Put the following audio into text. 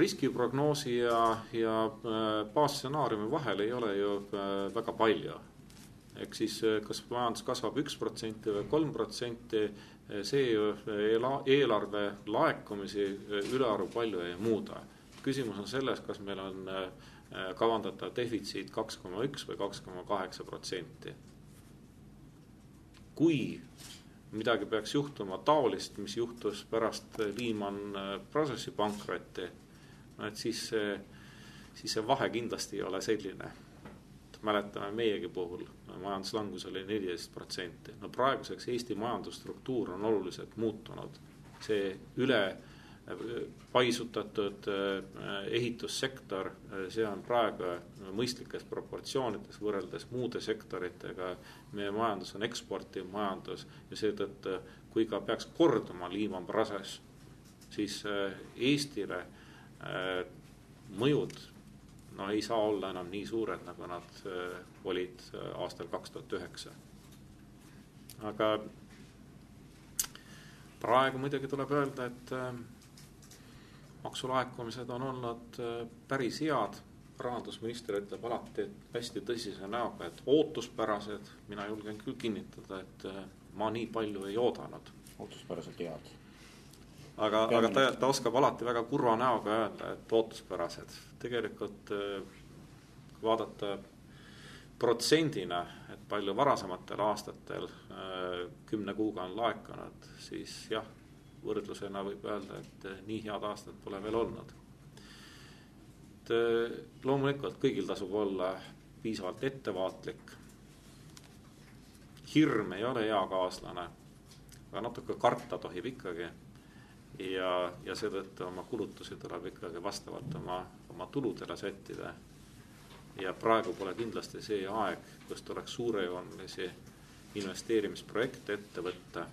riskiprognoosi ja baasstsenaariumi vahel ei ole ju väga palju. Ehk siis kas majandus kasvab 1% või 3%, see ju eelarve laekumisi ülearu palju ei muuda. Küsimus on selles, kas meil on kavandatav defitsiit 2,1 või 2,8%. Kui midagi peaks juhtuma taolist, mis juhtus pärast Lehman Brothersi pankrotti, et siis see vahe kindlasti ei ole selline. Mäletame meiegi puhul, majanduslangus oli 14%. No praeguseks Eesti majandusstruktuur on oluliselt muutunud. See üle paisutatud ehitussektor, see on praegu mõistlikes proportsioonides võrreldes muude sektoritega. Meie majandus on eksportiv majandus ja seetõttu, kui ka peaks korduma Lehman Brothers, siis Eestile mõjud ei saa olla enam nii suured, nagu nad olid aastal 2009. Aga praegu muidugi tuleb öelda, et maksulaekumised on olnud päris head. Rahandusminister ütleb alati hästi tõsise näoga, et ootuspärased. Mina julgen küll kinnitada, et ma nii palju ei oodanud. Ootuspäraselt head. Aga ta oskab alati väga kurva näoga öelda, et ootuspärased. Tegelikult vaadata protsendina, et palju varasematel aastatel 10 kuuga on laekunud, siis jah, võrdlusena võib öelda, et nii head aastat pole veel olnud. Loomulikult kõigil tasub olla piisavalt ettevaatlik. Hirm ei ole hea kaaslane, aga natuke karta tohib ikkagi. Ja seetõttu oma kulutusi tuleb ikkagi vastavalt oma tuludele sättida. Ja praegu pole kindlasti see aeg, kus tuleks suurejoonelisi investeerimisprojekte ette võtta.